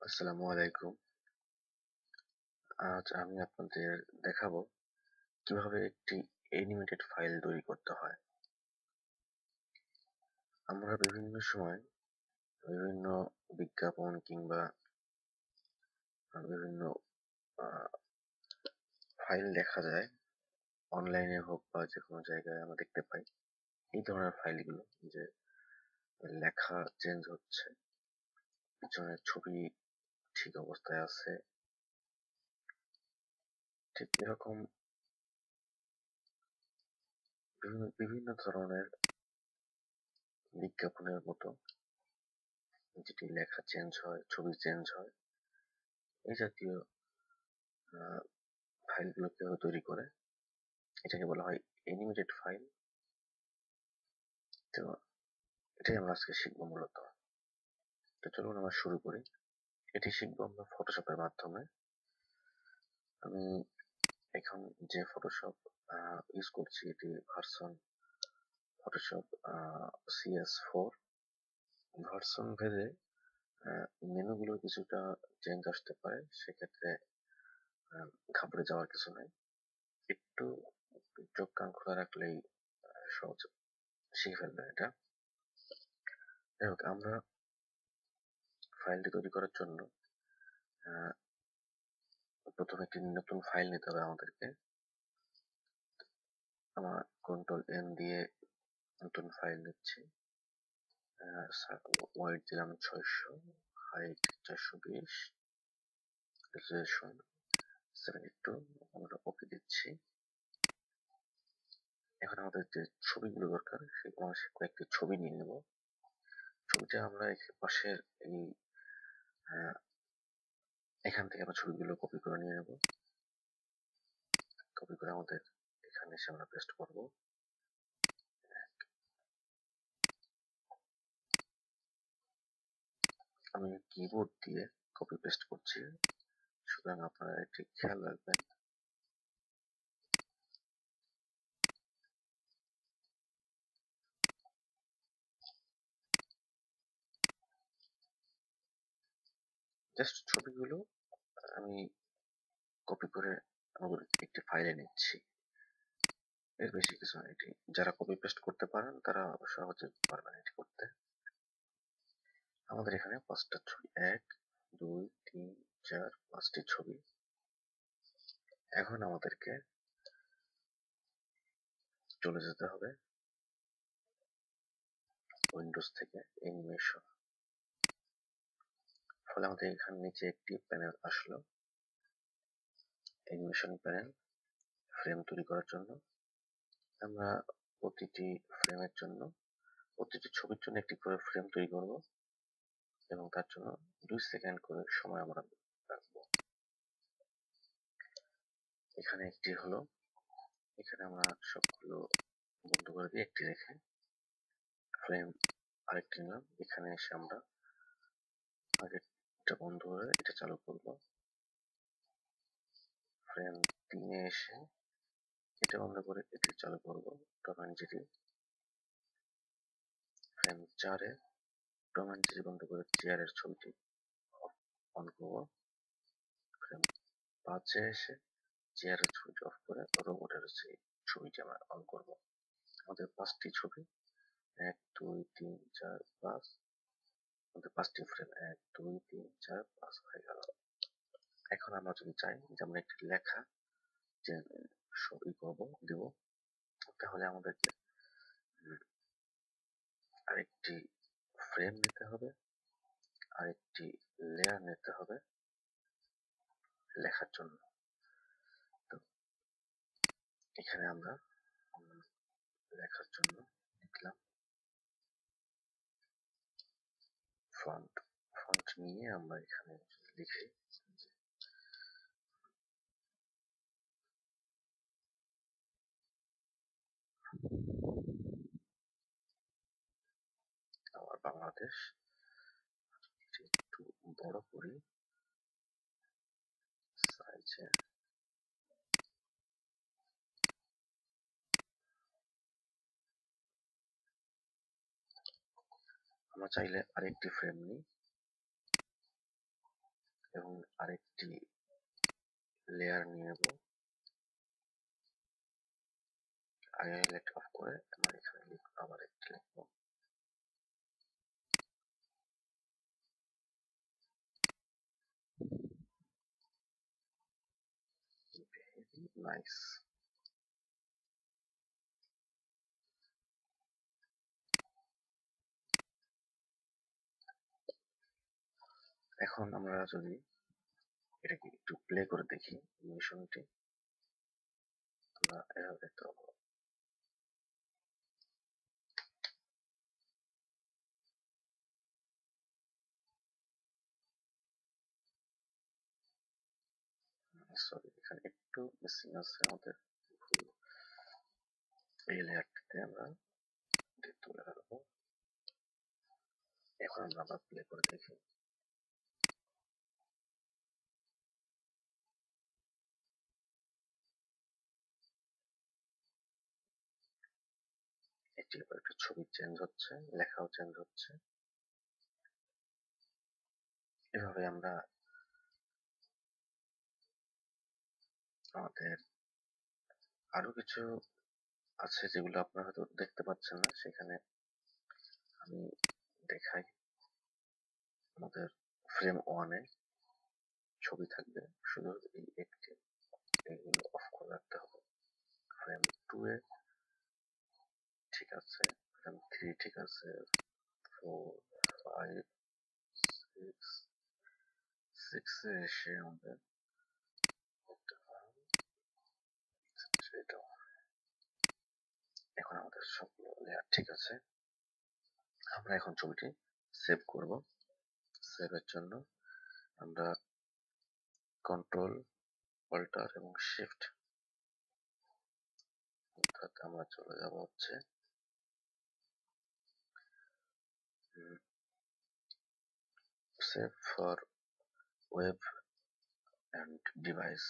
আসসালামু আলাইকুম। আজ আমি আপনাদের দেখাবো কিভাবে একটি অ্যানিমেটেড ফাইল তৈরি করতে হয়। আমরা বিভিন্ন সময় বিভিন্ন বিজ্ঞাপন কিংবা বিভিন্ন আ ফাইল দেখা যায়। অনলাইনে হোক বা যেকোনো জায়গায় আমরা দেখতে পাই। এই ধরনের ফাইলগুলো যে লেখা চেঞ্জ হচ্ছে, পিছনের ছবি ঠিক অবস্থায় আছে। ঠিক এরকম বিভিন্ন ধরনের বিজ্ঞাপনের মতো যেটি লেখা চেঞ্জ হয়, ছবি চেঞ্জ হয়, এই জাতীয় আ ফাইলগুলো কিভাবে তৈরি করে, এটাকে বলা হয় অ্যানিমেটেড ফাইল। তো এটাই আমরা আজকে শিখবো মূলত। তো চলুন আমরা শুরু করি। এটি শিখবো আমরা ফটোশপের মাধ্যমে। আমি এখন যে ফটোশপ ইউজ করছি এটি ভার্সন ফটোশপ CS4 ভার্সন ভেদে মেনুগুলো কিছুটা চেঞ্জ আসতে পারে, সেক্ষেত্রে ঘাবড়ে যাওয়ার কিছু নাই। একটু চোখ কান খোলা রাখলেই সহজ শিখে ফেলবেন এটা। যাই হোক, আমরা ফাইলটি তৈরি করার জন্য প্রথমে একটি নতুন ফাইল নিতে হবে আমাদেরকে। আমার Ctrl+N দিয়ে নতুন ফাইল নিচ্ছি। ওয়াইড দিলাম 600, হাইট 420, রেজুলেশন 72, আমরা ওকে দিচ্ছি। এখন আমাদের যে ছবিগুলো দরকার সেগুলো আমরা কয়েকটি ছবি নিয়ে নেব। ছবিটা আমরা পাশের এই এখান থেকে আমরা ছবিগুলো কপি করে নিয়ে নেব। কপি করে আমাদের এখানে এসে আমরা পেস্ট করব। আমি কিবোর্ড দিয়ে কপি পেস্ট করছি, সুতরাং আপনারা এটি খেয়াল রাখবেন। জাস্ট ছবিগুলো আমি কপি করে আমাদের একটি ফাইলে নিচ্ছি, এর বেশি কিছু না। এটি যারা কপি পেস্ট করতে পারেন তারা সহজে পারবেন এটি করতে। আমাদের এখানে 5টা ছবি, 1 2 3 4 5টি ছবি। এখন আমাদেরকে চলে যেতে হবে উইন্ডোজ থেকে অ্যানিমেশন। ফলে আমাদের এখানে নিচে একটি প্যানেল আসলো, অ্যানিমেশন প্যানেল। ফ্রেম তৈরি করার জন্য আমরা প্রতিটি ফ্রেমের জন্য, প্রতিটি ছবির জন্য একটি করে ফ্রেম তৈরি করব এবং তার জন্য 2 সেকেন্ড করে সময় আমরা রাখবো। এখানে একটি হলো, এখানে আমরা সবগুলো বন্ধ করে দিয়ে একটি রেখে ফ্রেম আরেকটি নিলাম। এখানে এসে আমরা আগেরটা বন্ধ করে এটা চালু করব। ফ্রেম 3-এ এসে এটা বন্ধ করে এটি চালু করব, টম অ্যান্ড জেরি। ফ্রেম 4-এ টম অ্যান্ড জেরি বন্ধ করে চেয়ারের ছবিটি অন করব। ফ্রেম 5-এ এসে চেয়ারের ছবিটি অফ করে রোবটের সেই ছবিটি আমরা অন করব। আমাদের 5টি ছবি, 1 2 3 4 5, আমাদের 5টি ফ্রেম 1 2 3 4 5 হয়ে গেল। এখন আমরা যদি চাই যে আমরা একটি লেখা যে ছবি করব দিব, তাহলে আমাদেরকে আরেকটি ফ্রেম নিতে হবে, আরেকটি লেয়ার নিতে হবে লেখার জন্য। তো এখানে আমরা লেখার জন্য লিখলাম ফন্ট। ফন্ট নিয়ে আমরা এখানে লিখি আমার বাংলাদেশ। একটু বড় করি সাইজে। আমরা চাইলে আরেকটি ফ্রেম নিই, এবং আরেকটি লেয়ার নিয়ে নেব। আগে হাইলাইট অফ করে আমরা এখানে আবার একটি লিখবো। নাইস। এখন আমরা যদি এটাকে একটু প্লে করে দেখি অ্যানিমেশনটি, আমরা এভাবে দেখতে পাবো। সরি, এখানে একটু মিসিং আছে আমাদের ভুল। এই লেয়ারটিতে আমরা তুলে রাখবো। এখন আমরা আবার প্লে করে দেখি। একটির পর একটা ছবি চেঞ্জ হচ্ছে, লেখাও চেঞ্জ হচ্ছে। এভাবে আমরা আমাদের আরো কিছু আছে যেগুলো আপনারা হয়তো দেখতে পাচ্ছেন না, সেখানে আমি দেখাই। আমাদের ফ্রেম 1 এ ছবি থাকবে, শুধু এই একটি, এগুলো অফ করে রাখতে হবে। ফ্রেম 2 এ ঠিক আছে, ফ্রেম 3 ঠিক আছে, 4, 5, 6 এ এসে আমাদের এখন আমাদের সবগুলো লেয়ার ঠিক আছে। আমরা এখন ছবিটি সেভ করব। সেভের জন্য আমরা কন্ট্রোল, অল্টার এবং শিফট, অর্থাৎ আমরা চলে যাব হচ্ছে save for web and device,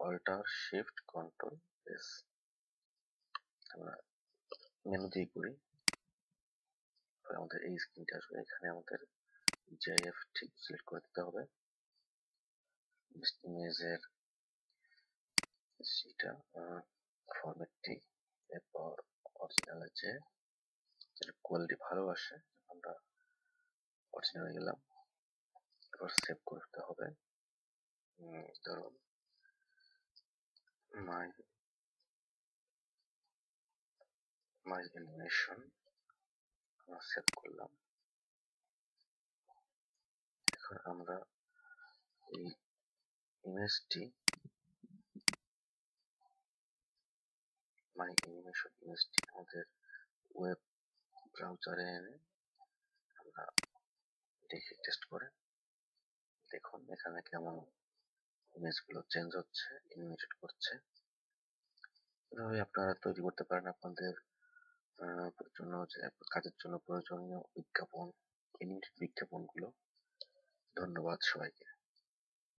alt shift control S. আমরা মেনু দিয়ে করি, আমাদের এই স্ক্রিনটা আসবে। এখানে আমাদের জিআইএফ ঠিক সিলেক্ট করে দিতে হবে, ইমেজের সেটা ফরম্যাটটি, এরপর অরিজিনালে যে কোয়ালিটি ভালো আসে আমরা অরিজিনালে গেলাম, এবার সেভ করতে হবে। ধরুন মাই অ্যানিমেশন আমরা সেভ করলাম। এখন আমরা এই ইমেজটি মাই অ্যানিমেশন ইমেজটি আমাদের ওয়েব ব্রাউজারে এনে আমরা দেখি টেস্ট করে। দেখুন এখানে কেমন ইমেজগুলো চেঞ্জ হচ্ছে, অ্যানিমেটেড করছে। এভাবে আপনারা তৈরি করতে পারেন আপনাদের জন্য, যে কাজের জন্য প্রয়োজনীয় বিজ্ঞাপন, অ্যানিমেটেড বিজ্ঞাপনগুলো। ধন্যবাদ সবাইকে।